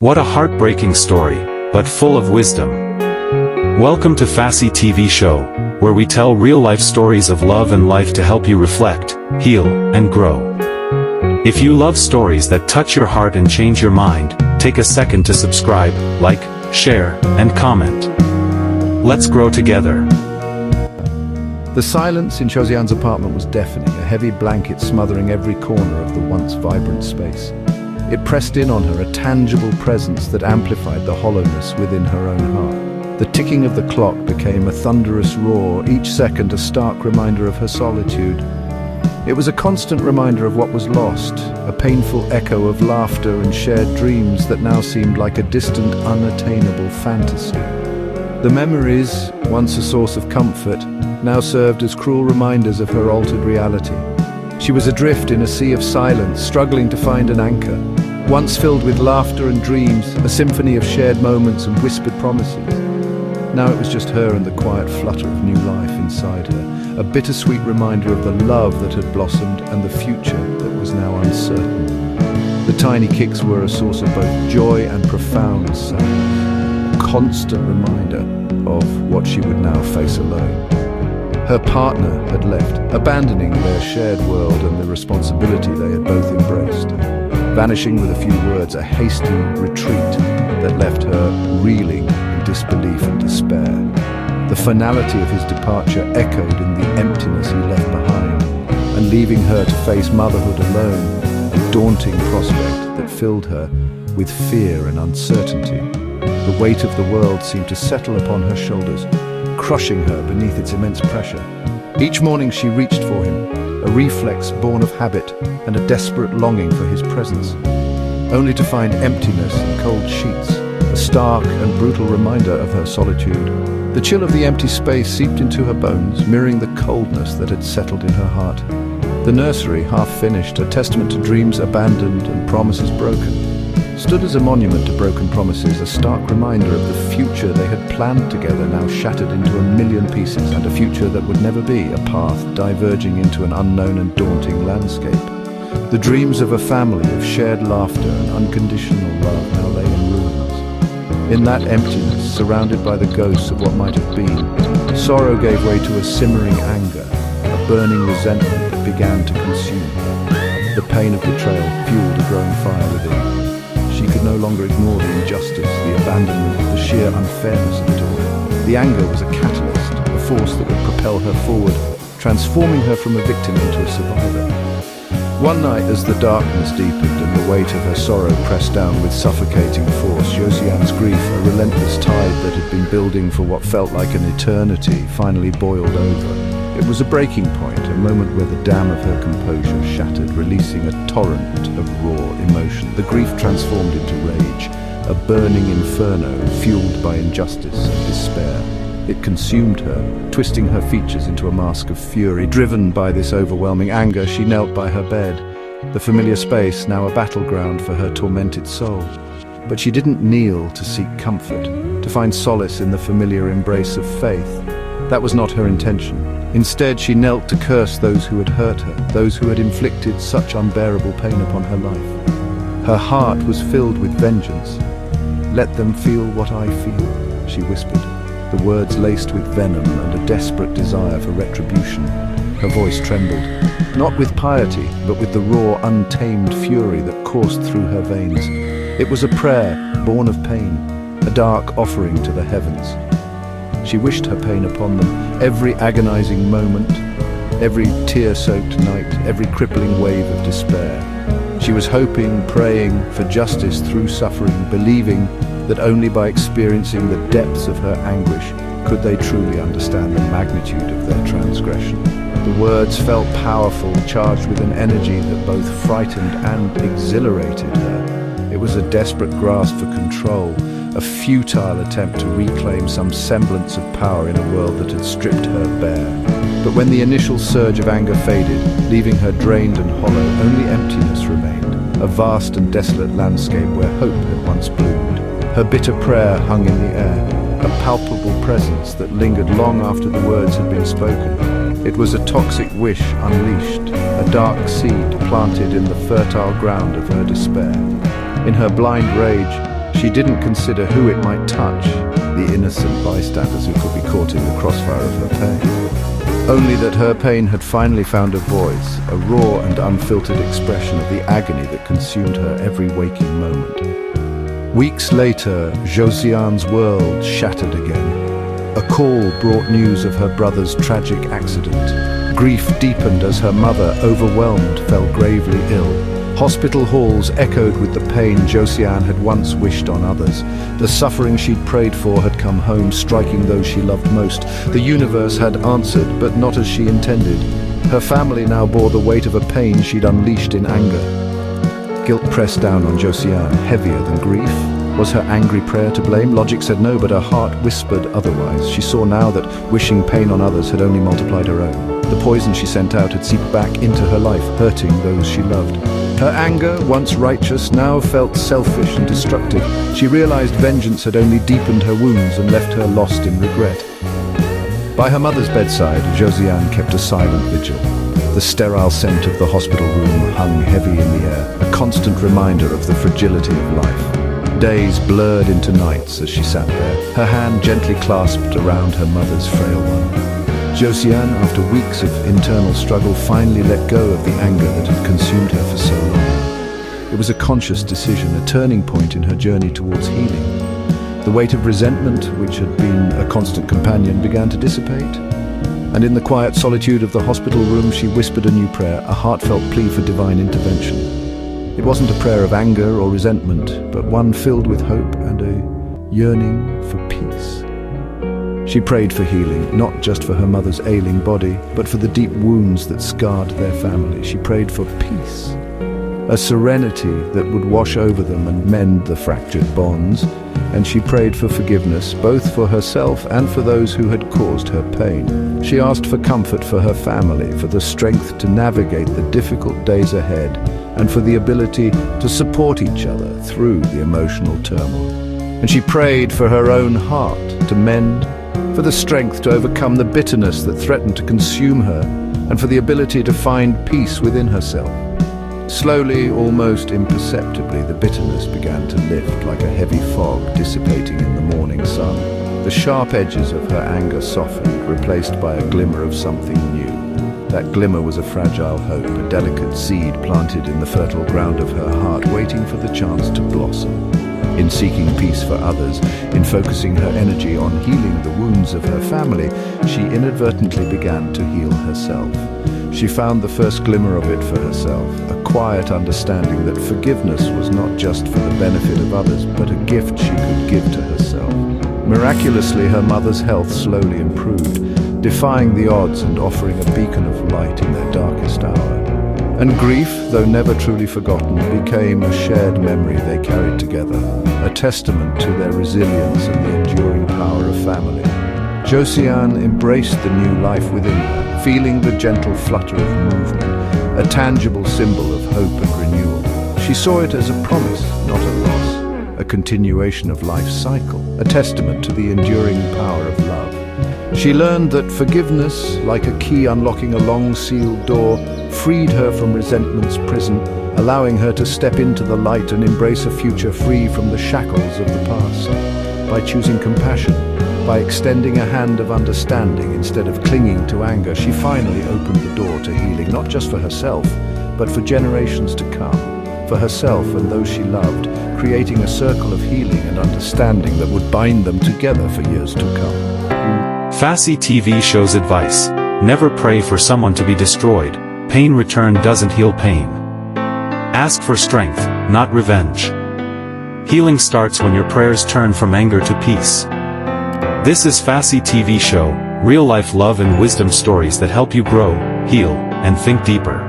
What a heartbreaking story, but full of wisdom. Welcome to Fassi TV show, where we tell real-life stories of love and life to help you reflect, heal, and grow. If you love stories that touch your heart and change your mind, take a second to subscribe, like, share, and comment. Let's grow together. The silence in Josiane's apartment was deafening, a heavy blanket smothering every corner of the once vibrant space. It pressed in on her, a tangible presence that amplified the hollowness within her own heart. The ticking of the clock became a thunderous roar, each second a stark reminder of her solitude. It was a constant reminder of what was lost, a painful echo of laughter and shared dreams that now seemed like a distant, unattainable fantasy. The memories, once a source of comfort, now served as cruel reminders of her altered reality. She was adrift in a sea of silence, struggling to find an anchor. Once filled with laughter and dreams, a symphony of shared moments and whispered promises. Now it was just her and the quiet flutter of new life inside her, a bittersweet reminder of the love that had blossomed and the future that was now uncertain. The tiny kicks were a source of both joy and profound sadness, a constant reminder of what she would now face alone. Her partner had left, abandoning their shared world and the responsibility they had both embraced. Vanishing with a few words, a hasty retreat that left her reeling in disbelief and despair. The finality of his departure echoed in the emptiness he left behind, and leaving her to face motherhood alone, a daunting prospect that filled her with fear and uncertainty. The weight of the world seemed to settle upon her shoulders, crushing her beneath its immense pressure. Each morning she reached for him, a reflex born of habit and a desperate longing for his presence, only to find emptiness and cold sheets, a stark and brutal reminder of her solitude. The chill of the empty space seeped into her bones, mirroring the coldness that had settled in her heart. The nursery, half finished, a testament to dreams abandoned and promises broken, stood as a monument to broken promises, a stark reminder of the future they had planned together, now shattered into a million pieces, and a future that would never be, a path diverging into an unknown and daunting landscape. The dreams of a family of shared laughter and unconditional love now lay in ruins. In that emptiness, surrounded by the ghosts of what might have been, sorrow gave way to a simmering anger, a burning resentment that began to consume. The pain of betrayal fueled a growing fire within. She could no longer ignore the injustice, the abandonment, the sheer unfairness of it all. The anger was a catalyst, a force that would propel her forward, transforming her from a victim into a survivor. One night, as the darkness deepened and the weight of her sorrow pressed down with suffocating force, Josiane's grief, a relentless tide that had been building for what felt like an eternity, finally boiled over. It was a breaking point, a moment where the dam of her composure shattered, releasing a torrent of raw emotion. The grief transformed into rage, a burning inferno fueled by injustice and despair. It consumed her, twisting her features into a mask of fury. Driven by this overwhelming anger, she knelt by her bed, the familiar space now a battleground for her tormented soul. But she didn't kneel to seek comfort, to find solace in the familiar embrace of faith. That was not her intention. Instead, she knelt to curse those who had hurt her, those who had inflicted such unbearable pain upon her life. Her heart was filled with vengeance. "Let them feel what I feel," she whispered, the words laced with venom and a desperate desire for retribution. Her voice trembled, not with piety, but with the raw, untamed fury that coursed through her veins. It was a prayer born of pain, a dark offering to the heavens. She wished her pain upon them, every agonizing moment, every tear-soaked night, every crippling wave of despair. She was hoping, praying for justice through suffering, believing that only by experiencing the depths of her anguish could they truly understand the magnitude of their transgression. The words felt powerful, charged with an energy that both frightened and exhilarated her. It was a desperate grasp for control, a futile attempt to reclaim some semblance of power in a world that had stripped her bare. But when the initial surge of anger faded, leaving her drained and hollow, only emptiness remained, a vast and desolate landscape where hope had once bloomed. Her bitter prayer hung in the air, a palpable presence that lingered long after the words had been spoken. It was a toxic wish unleashed, a dark seed planted in the fertile ground of her despair. In her blind rage, She didn't consider who it might touch, the innocent bystanders who could be caught in the crossfire of her pain. Only that her pain had finally found a voice, a raw and unfiltered expression of the agony that consumed her every waking moment. Weeks later, Josiane's world shattered again. A call brought news of her brother's tragic accident. Grief deepened as her mother, overwhelmed, fell gravely ill. Hospital halls echoed with the pain Josiane had once wished on others. The suffering she'd prayed for had come home, striking those she loved most. The universe had answered, but not as she intended. Her family now bore the weight of a pain she'd unleashed in anger. Guilt pressed down on Josiane, heavier than grief. Was her angry prayer to blame? Logic said no, but her heart whispered otherwise. She saw now that wishing pain on others had only multiplied her own. The poison she sent out had seeped back into her life, hurting those she loved. Her anger, once righteous, now felt selfish and destructive. She realized vengeance had only deepened her wounds and left her lost in regret. By her mother's bedside, Josiane kept a silent vigil. The sterile scent of the hospital room hung heavy in the air, a constant reminder of the fragility of life. Days blurred into nights as she sat there, her hand gently clasped around her mother's frail one. Josiane, after weeks of internal struggle, finally let go of the anger that had consumed her for so long. It was a conscious decision, a turning point in her journey towards healing. The weight of resentment, which had been a constant companion, began to dissipate. And in the quiet solitude of the hospital room, she whispered a new prayer, a heartfelt plea for divine intervention. It wasn't a prayer of anger or resentment, but one filled with hope and a yearning for peace. She prayed for healing, not just for her mother's ailing body, but for the deep wounds that scarred their family. She prayed for peace, a serenity that would wash over them and mend the fractured bonds. And she prayed for forgiveness, both for herself and for those who had caused her pain. She asked for comfort for her family, for the strength to navigate the difficult days ahead, and for the ability to support each other through the emotional turmoil. And she prayed for her own heart to mend, for the strength to overcome the bitterness that threatened to consume her, and for the ability to find peace within herself. Slowly, almost imperceptibly, the bitterness began to lift like a heavy fog dissipating in the morning sun. The sharp edges of her anger softened, replaced by a glimmer of something new. That glimmer was a fragile hope, a delicate seed planted in the fertile ground of her heart, waiting for the chance to blossom. In seeking peace for others, in focusing her energy on healing the wounds of her family, she inadvertently began to heal herself. She found the first glimmer of it for herself, a quiet understanding that forgiveness was not just for the benefit of others, but a gift she could give to herself. Miraculously, her mother's health slowly improved, defying the odds and offering a beacon of light in their darkest hour. And grief, though never truly forgotten, became a shared memory they carried together, a testament to their resilience and the enduring power of family. Josiane embraced the new life within her, feeling the gentle flutter of movement, a tangible symbol of hope and renewal. She saw it as a promise, not a loss, a continuation of life's cycle, a testament to the enduring power of love. She learned that forgiveness, like a key unlocking a long-sealed door, freed her from resentment's prison, allowing her to step into the light and embrace a future free from the shackles of the past. By choosing compassion, by extending a hand of understanding instead of clinging to anger, she finally opened the door to healing, not just for herself, but for generations to come, for herself and those she loved, creating a circle of healing and understanding that would bind them together for years to come. Fassi TV shows advice. Never pray for someone to be destroyed. Pain return doesn't heal pain. Ask for strength, not revenge. Healing starts when your prayers turn from anger to peace. This is Fassi TV show, real-life love and wisdom stories that help you grow, heal, and think deeper.